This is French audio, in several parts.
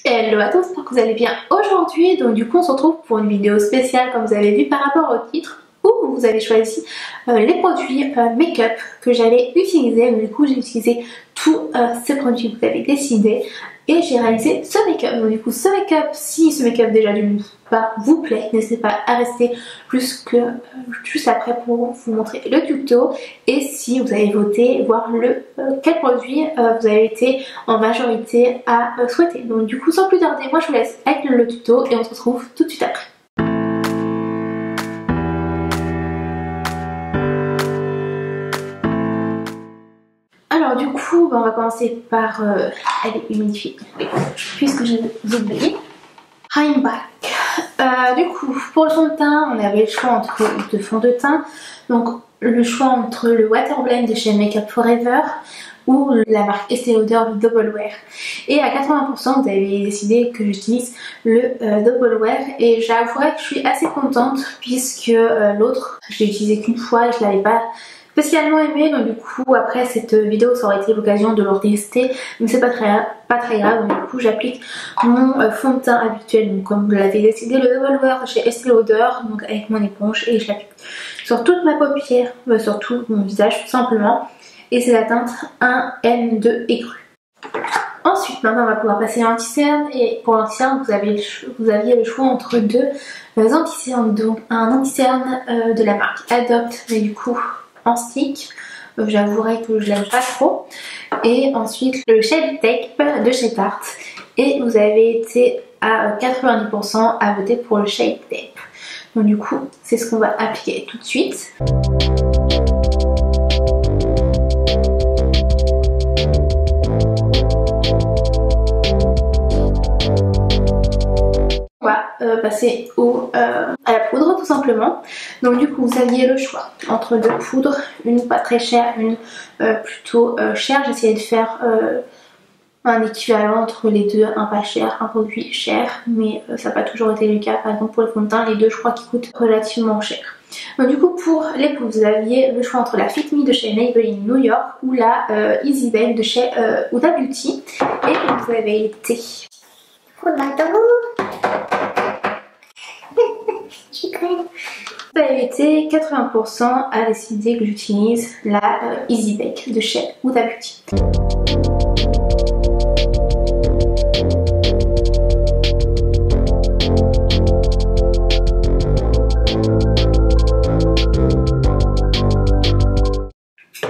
Hello à tous, j'espère que vous allez bien aujourd'hui. Donc du coup on se retrouve pour une vidéo spéciale comme vous avez vu par rapport au titre où vous avez choisi les produits make-up que j'allais utiliser. Donc, du coup j'ai utilisé tous ces produits que vous avez décidé et j'ai réalisé ce make-up. Donc du coup ce make-up, si ce make-up déjà d'une part vous plaît, n'hésitez pas à rester plus que juste après pour vous montrer le tuto. Et si vous avez voté, voir quel produit vous avez été en majorité à souhaiter. Donc du coup sans plus tarder, moi je vous laisse avec le tuto et on se retrouve tout de suite après. Alors du coup on va commencer par aller humidifier puisque j'ai oublié. I'm back. Du coup pour le fond de teint on avait le choix entre deux fonds de teint. Donc le choix entre le Water Blend de chez Makeup Forever ou la marque Estée Lauder Double Wear. Et à 80% vous avez décidé que j'utilise le Double Wear et j'avouerai que je suis assez contente puisque l'autre je l'ai utilisé qu'une fois et je l'avais pas spécialement aimé. Donc du coup après cette vidéo ça aurait été l'occasion de le retester, mais c'est pas très grave. Donc du coup j'applique mon fond de teint habituel, donc comme vous l'avez décidé, le Double Wear de chez Estée Lauder, donc avec mon éponge, et je l'applique sur toute ma paupière, sur tout mon visage tout simplement. Et c'est la teinte 1M2 écru. Ensuite, maintenant on va pouvoir passer à l'anti-cerne. Et pour l'anti-cerne, vous aviez le choix entre deux anti-cernes. Donc un anti-cerne de la marque Adopt, mais du coup en stick. J'avouerai que je l'aime pas trop. Et ensuite le Shape Tape de chez Tarte. Et vous avez été à 90% à voter pour le Shape Tape. Donc du coup, c'est ce qu'on va appliquer tout de suite. On va passer à la poudre tout simplement. Donc du coup vous aviez le choix entre deux poudres, une pas très chère, une plutôt chère. J'essayais de faire un équivalent entre les deux, un pas cher, un produit cher, mais ça n'a pas toujours été le cas. Par exemple pour le fond de teint, les deux je crois qu'ils coûtent relativement cher. Donc du coup pour les poudres, vous aviez le choix entre la Fit Me de chez Maybelline New York ou la Easy Bake de chez Huda Beauty. Et vous avez été... Vous avez été 80% à décider que j'utilise la Easy Bake de chez Huda Beauty.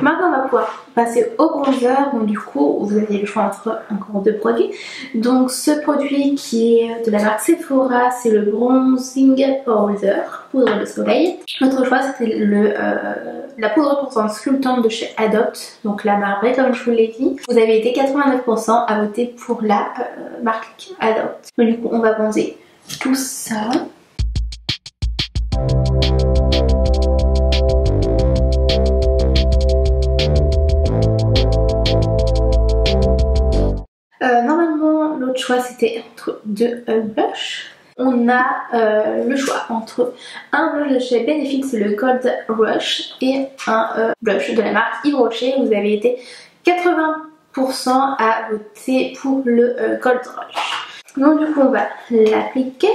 Maintenant on va pouvoir passer au bronzer. Donc du coup vous avez le choix entre encore deux produits. Donc ce produit qui est de la marque Sephora, c'est le Bronzing Powder, poudre de soleil. Notre choix c'était la poudre repoussante sculptante de chez Adopt, donc la marque comme je vous l'ai dit. Vous avez été 89% à voter pour la marque Adopt. Donc du coup on va bronzer tout ça. Normalement l'autre choix c'était entre deux blushs. On a le choix entre un blush de chez Benefit, c'est le Gold Rush, et un blush de la marque Yves Rocher. Vous avez été 80% à voter pour le Gold Rush. Donc du coup on va l'appliquer.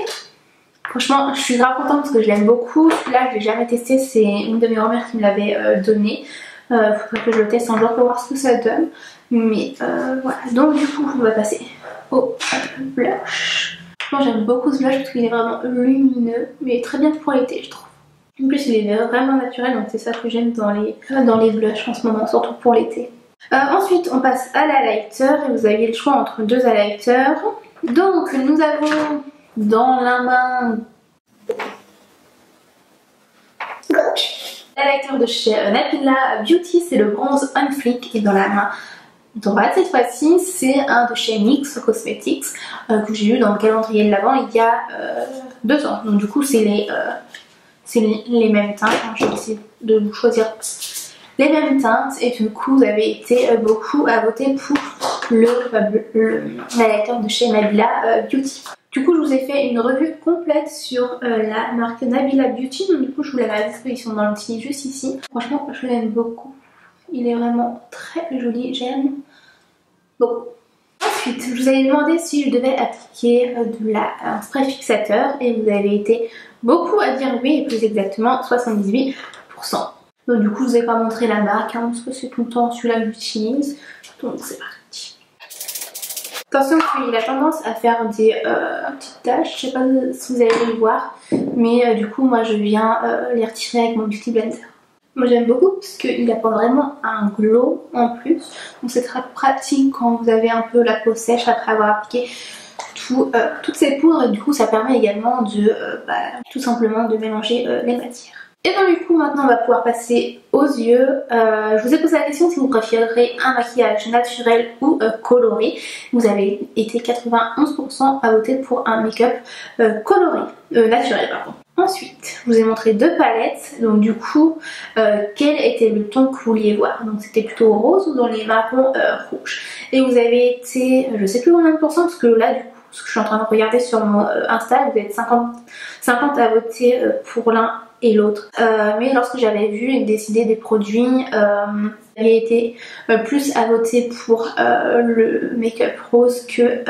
Franchement je suis grave contente parce que je l'aime beaucoup. Celui-là je l'ai jamais testé, c'est une de mes grand-mères qui me l'avait donné. Faudrait que je le teste un jour pour voir ce que ça donne. Mais voilà, donc du coup on va passer au blush. Moi j'aime beaucoup ce blush parce qu'il est vraiment lumineux, mais très bien pour l'été je trouve. En plus il est vraiment naturel, donc c'est ça que j'aime dans les blushs en ce moment, surtout pour l'été. Ensuite on passe à l'highlighter et vous aviez le choix entre deux highlighters. Donc nous avons dans la main gauche l'highlighter de chez Nabila Beauty, c'est le bronze On Fleek, et dans la main droite cette fois-ci c'est un de chez NYX Cosmetics que j'ai eu dans le calendrier de l'Avent il y a 2 ans. Donc du coup c'est les mêmes teintes, je vais essayer de vous choisir les mêmes teintes. Et du coup vous avez été beaucoup à voter pour l'highlighter de chez Nabila Beauty. Du coup je vous ai fait une revue complète sur la marque Nabila Beauty, donc du coup je vous la mets à disposition dans le petit juste ici. Franchement je l'aime beaucoup, il est vraiment très joli, j'aime beaucoup. Ensuite, je vous avais demandé si je devais appliquer un spray fixateur et vous avez été beaucoup à dire oui, et plus exactement 78%. Donc du coup, je vous ai pas montré la marque hein, parce que c'est tout le temps celui-là que j'utilise. Donc c'est parti. Attention qu'il a tendance à faire des petites taches, je sais pas si vous allez les voir, mais du coup moi je viens les retirer avec mon Beauty Blender. Moi j'aime beaucoup parce qu'il apporte vraiment un glow en plus, donc c'est très pratique quand vous avez un peu la peau sèche après avoir appliqué toutes ces poudres, et du coup ça permet également de tout simplement de mélanger les matières. Et donc du coup maintenant on va pouvoir passer aux yeux. Je vous ai posé la question si vous préférez un maquillage naturel ou coloré. Vous avez été 91% à voter pour un make-up coloré, naturel pardon. Ensuite, je vous ai montré deux palettes, donc du coup, quel était le ton que vous vouliez voir. Donc c'était plutôt rose ou dans les marrons rouges. Et vous avez été, je sais plus combien de pourcents, parce que là du coup, ce que je suis en train de regarder sur mon Insta, vous êtes 50 à voter pour l'un et l'autre. Mais lorsque j'avais vu et décidé des produits, j'avais été plus à voter pour le make-up rose que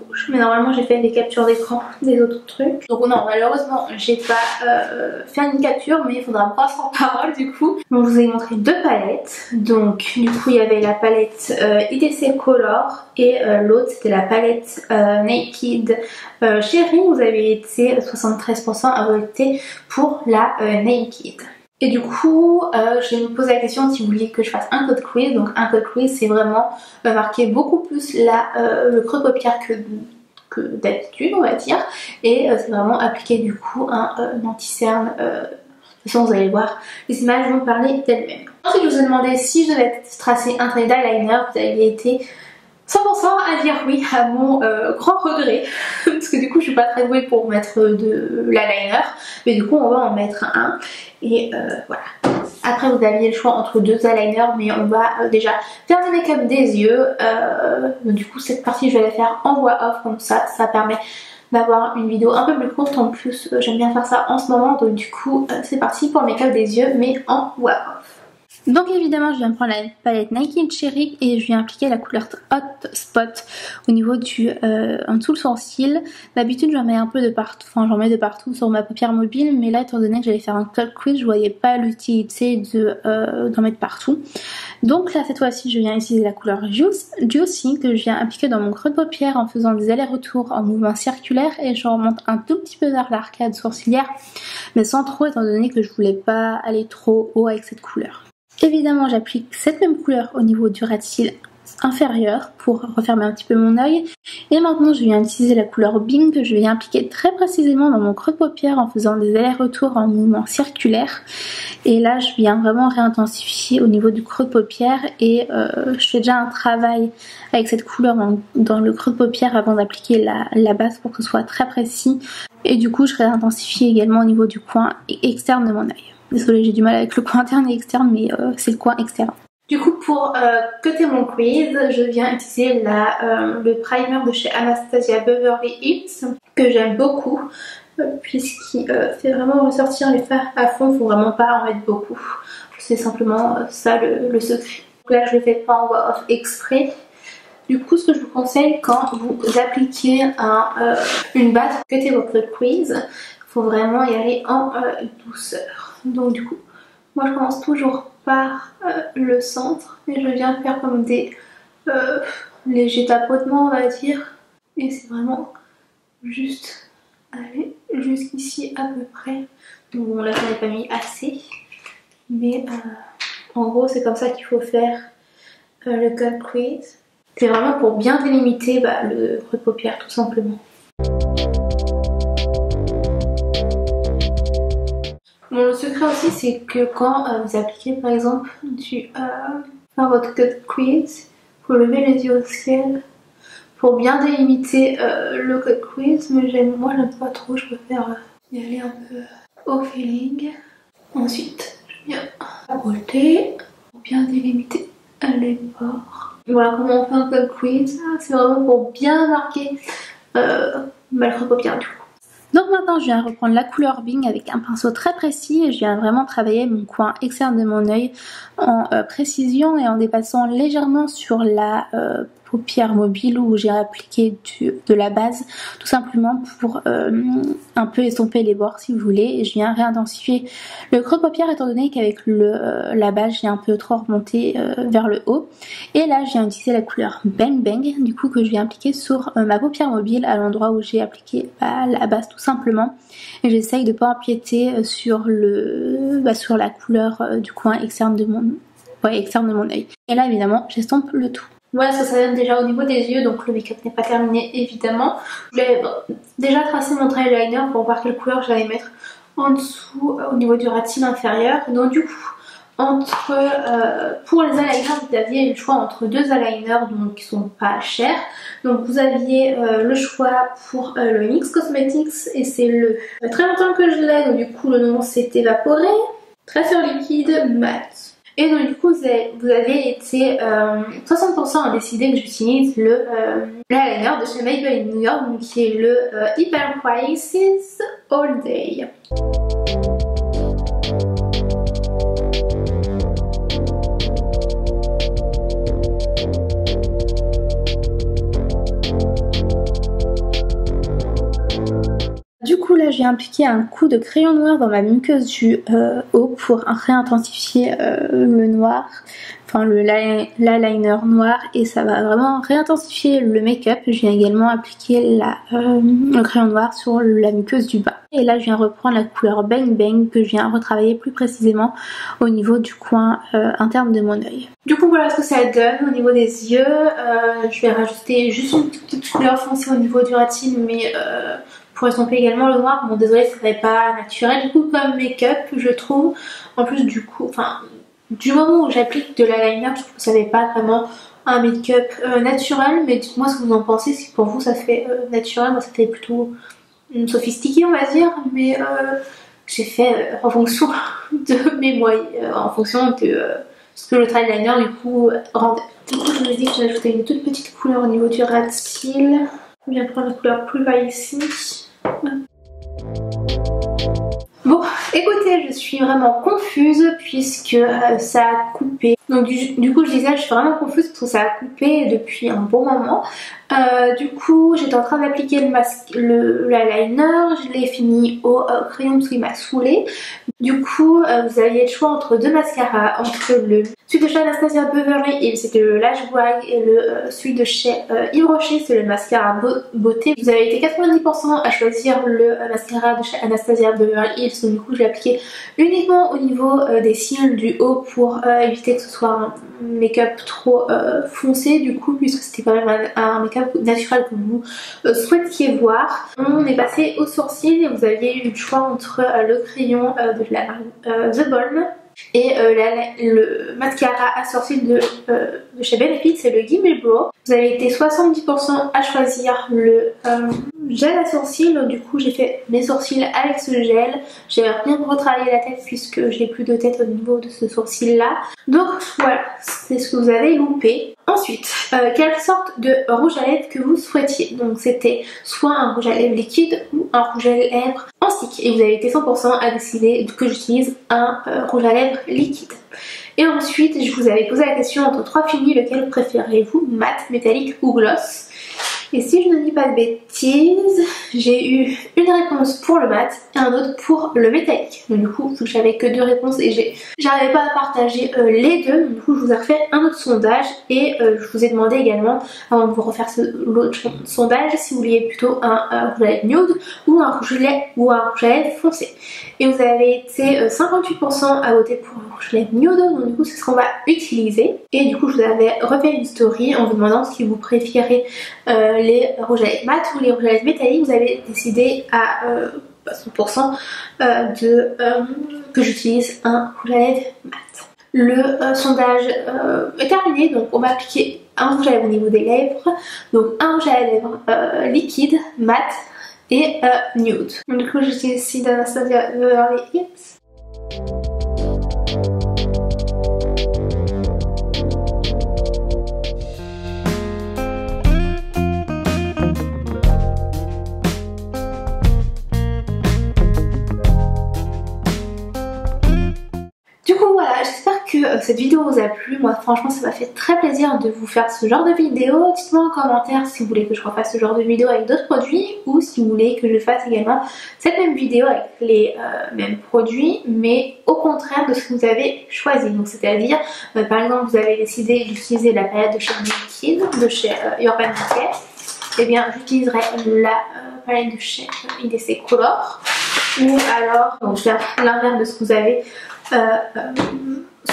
rouge. Mais normalement j'ai fait des captures d'écran des autres trucs. Donc non, malheureusement j'ai pas fait une capture, mais il faudra me croire sans parole du coup. Donc je vous ai montré deux palettes. Donc du coup il y avait la palette IDC Color et l'autre c'était la palette Naked Cherry. Vous avez été 73% à voter pour la Naked. Et du coup, je vais me poser la question si vous vouliez que je fasse un code quiz. Donc un code quiz, c'est vraiment marquer beaucoup plus le creux de paupière que d'habitude, on va dire. Et c'est vraiment appliquer du coup un anti-cerne. De toute façon, vous allez voir, les images vont parler d'elles-mêmes. Ensuite, je vous ai demandé si je devais tracer un trait d'eyeliner. Vous avez été 100% à dire oui à mon grand regret parce que du coup je suis pas très douée pour mettre de l'eyeliner, mais du coup on va en mettre un et voilà. Après vous aviez le choix entre deux eyeliners, mais on va déjà faire le make-up des yeux. Du coup cette partie je vais la faire en voix off, comme ça permet d'avoir une vidéo un peu plus courte. En plus j'aime bien faire ça en ce moment, donc du coup c'est parti pour le make-up des yeux mais en voix off. Donc évidemment je viens prendre la palette Naked Cherry et je viens appliquer la couleur Hot Spot au niveau du en dessous le sourcil. D'habitude j'en mets un peu de partout, enfin j'en mets de partout sur ma paupière mobile, mais là étant donné que j'allais faire un code quiz, je voyais pas l'utilité d'en mettre partout. Donc là cette fois-ci je viens utiliser la couleur Juicy que je viens appliquer dans mon creux de paupière en faisant des allers-retours en mouvement circulaire, et je remonte un tout petit peu vers l'arcade sourcilière, mais sans trop étant donné que je voulais pas aller trop haut avec cette couleur. Évidemment j'applique cette même couleur au niveau du ras de cils inférieur pour refermer un petit peu mon œil, et maintenant je viens utiliser la couleur Bing que je viens appliquer très précisément dans mon creux de paupière en faisant des allers-retours en mouvement circulaire, et là je viens vraiment réintensifier au niveau du creux de paupière, et je fais déjà un travail avec cette couleur dans le creux de paupière avant d'appliquer la base pour que ce soit très précis, et du coup je réintensifie également au niveau du coin externe de mon œil. Désolée, j'ai du mal avec le coin interne et externe, mais c'est le coin externe. Du coup, pour cutter mon quiz, je viens utiliser le primer de chez Anastasia Beverly Hills, que j'aime beaucoup, puisqu'il fait vraiment ressortir les fards à fond. Il ne faut vraiment pas en mettre beaucoup. C'est simplement ça le secret. Donc là, je ne le fais pas en voix off exprès. Du coup, ce que je vous conseille quand vous appliquez une base pour cutter votre quiz, il faut vraiment y aller en douceur. Donc du coup, moi je commence toujours par le centre et je viens faire comme des légers tapotements, on va dire. Et c'est vraiment juste aller jusqu'ici à peu près. Donc bon, là j'en ai pas mis assez, mais en gros c'est comme ça qu'il faut faire le cut quiz. C'est vraiment pour bien délimiter le creux de paupière tout simplement. Bon, le secret aussi c'est que quand vous appliquez par exemple votre cut quiz, il faut lever les yeux au ciel pour bien délimiter le cut quiz, mais moi j'aime pas trop, je préfère y aller un peu au feeling. Ensuite je viens approcher pour bien délimiter les bords. Voilà comment on fait un cut quiz, c'est vraiment pour bien marquer le creux de paupière du coup. Donc maintenant je viens reprendre la couleur Bing avec un pinceau très précis et je viens vraiment travailler mon coin externe de mon œil en précision et en dépassant légèrement sur la paupières mobile où j'ai appliqué de la base tout simplement pour un peu estomper les bords si vous voulez, et je viens réintensifier le creux de paupière étant donné qu'avec la base j'ai un peu trop remonté vers le haut. Et là je viens utiliser la couleur Bang Bang du coup que je viens appliquer sur ma paupière mobile à l'endroit où j'ai appliqué la base tout simplement, et j'essaye de pas empiéter sur la couleur du coin externe de mon œil. Et là évidemment j'estompe le tout. Voilà ce que ça donne déjà au niveau des yeux, donc le make-up n'est pas terminé évidemment. Je vais déjà tracé mon trait liner pour voir quelle couleur j'allais mettre en dessous au niveau du ras de cils inférieur. Donc du coup pour les eyeliners vous aviez le choix entre deux eyeliners donc qui sont pas chers. Donc vous aviez le choix pour le NYX Cosmetics, et c'est très longtemps que je l'ai, donc du coup le nom s'est évaporé. Très sur liquide mat. Et donc du coup vous avez été 60% à décider que j'utilise l'eyeliner de chez Maybelline New York, donc qui est le Hyper Crisis All Day. Du coup là j'ai appliqué un coup de crayon noir dans ma muqueuse du haut pour réintensifier le noir, enfin l'eyeliner noir, et ça va vraiment réintensifier le make-up. Je viens également appliquer le crayon noir sur la muqueuse du bas. Et là je viens reprendre la couleur Bang Bang que je viens retravailler plus précisément au niveau du coin interne de mon œil. Du coup voilà ce que ça donne au niveau des yeux. Je vais rajouter juste une petite couleur foncée au niveau du ras de cils, mais pour estomper également le noir. Bon désolé, ça serait pas naturel du coup comme make-up je trouve. En plus du coup, du moment où j'applique de l'eyeliner, je trouve que ça n'est pas vraiment un make-up naturel. Mais dites-moi ce que vous en pensez, si pour vous ça fait naturel. Moi ça fait plutôt sophistiqué on va dire, mais j'ai fait en fonction de mes moyens, en fonction de ce que le eyeliner du coup rendait. Du coup je me dis que j'ai ajouté une toute petite couleur au niveau du ras de cils. Je viens prendre la couleur plus bas ici. Bon, écoutez, je suis vraiment confuse puisque ça a coupé. Donc du coup je disais, je suis vraiment confuse parce que ça a coupé depuis un bon moment. Du coup j'étais en train d'appliquer l'eyeliner, je l'ai fini au crayon parce qu'il m'a saoulé. Du coup vous aviez le choix entre deux mascaras, entre celui de chez Anastasia Beverly Hills, c'était le Lash Wag, et celui de chez Yves Rocher, c'est le mascara beauté. Vous avez été 90% à choisir le mascara de chez Anastasia Beverly Hills, donc du coup je l'ai appliqué uniquement au niveau des cils du haut pour éviter que ce soit un make-up trop foncé du coup, puisque c'était quand même un make-up naturel que vous souhaitiez voir. On est passé aux sourcils et vous aviez eu le choix entre le crayon de la marque The Balm et le mascara à sourcils de chez Benefit, c'est le Gimme Brow. Vous avez été 70% à choisir le gel à sourcils, donc du coup j'ai fait mes sourcils avec ce gel. J'ai bien retravaillé la tête puisque j'ai plus de tête au niveau de ce sourcil là. Donc voilà, c'est ce que vous avez loupé. Ensuite, quelle sorte de rouge à lèvres que vous souhaitiez. Donc c'était soit un rouge à lèvres liquide ou un rouge à lèvres en stick. Et vous avez été 100% à décider que j'utilise un rouge à lèvres liquide. Et ensuite, je vous avais posé la question entre trois fini, lequel préférez-vous, mat, métallique ou gloss? Et si je ne dis pas de bêtises, j'ai eu une réponse pour le mat et un autre pour le métallique. Donc du coup, j'avais que deux réponses et j'arrivais pas à partager les deux. Donc, du coup, je vous ai refait un autre sondage et je vous ai demandé également, avant de vous refaire l'autre sondage, si vous vouliez plutôt un rouge à lèvres nude ou un rouge à lèvres foncé. Et vous avez été 58% à voter pour un rouge à lèvres nude, donc du coup c'est ce qu'on va utiliser. Et du coup je vous avais refait une story en vous demandant si vous préférez les rouges à lèvres mat ou les rouges à lèvres métalliques. Vous avez décidé à 100% que j'utilise un rouge à lèvres mat. Le sondage est terminé, donc on va appliquer un rouge à lèvres au niveau des lèvres, donc un rouge à lèvres liquide, mat et nude. Donc, du coup j'utilise ici d'Anastasia Beverly Hills. Du coup voilà, j'espère que cette vidéo vous a plu. Moi franchement ça m'a fait très plaisir de vous faire ce genre de vidéo. Dites-moi en commentaire si vous voulez que je refasse ce genre de vidéo avec d'autres produits ou si vous voulez que je fasse également cette même vidéo avec les mêmes produits mais au contraire de ce que vous avez choisi. Donc c'est-à-dire par exemple vous avez décidé d'utiliser la palette de chez Liquid, de chez Urban Decay, et bien j'utiliserai la palette de chez IDC Color, ou alors donc, faire l'inverse de ce que vous avez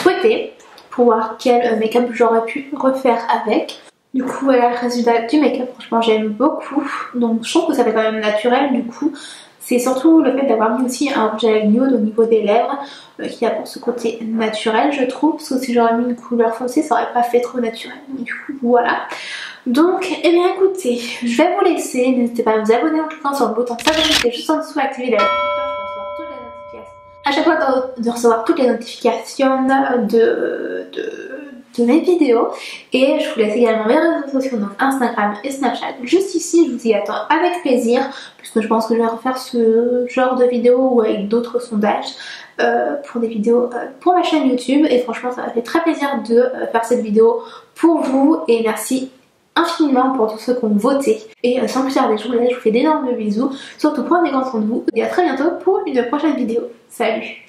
souhaité pour voir quel make-up j'aurais pu refaire avec. Du coup voilà le résultat du make-up, franchement j'aime beaucoup, donc je trouve que ça fait quand même naturel. Du coup c'est surtout le fait d'avoir mis aussi un rouge à lèvres nude au niveau des lèvres qui apporte ce côté naturel je trouve, parce que si j'aurais mis une couleur foncée ça aurait pas fait trop naturel. Donc, du coup voilà. Donc eh bien écoutez, je vais vous laisser, n'hésitez pas à vous abonner en cliquant sur le bouton s'abonner juste en dessous, activer la cloche pour recevoir toutes les notifications. À chaque fois de recevoir toutes les notifications de mes vidéos. Et je vous laisse également mes réseaux sociaux, donc Instagram et Snapchat juste ici. Je vous y attends avec plaisir puisque je pense que je vais refaire ce genre de vidéo ou avec d'autres sondages pour des vidéos pour ma chaîne YouTube. Et franchement ça m'a fait très plaisir de faire cette vidéo pour vous et merci infiniment pour tous ceux qui ont voté. Et sans plus tarder je vous fais d'énormes bisous, surtout prenez grand soin de vous et à très bientôt pour une prochaine vidéo. Salut!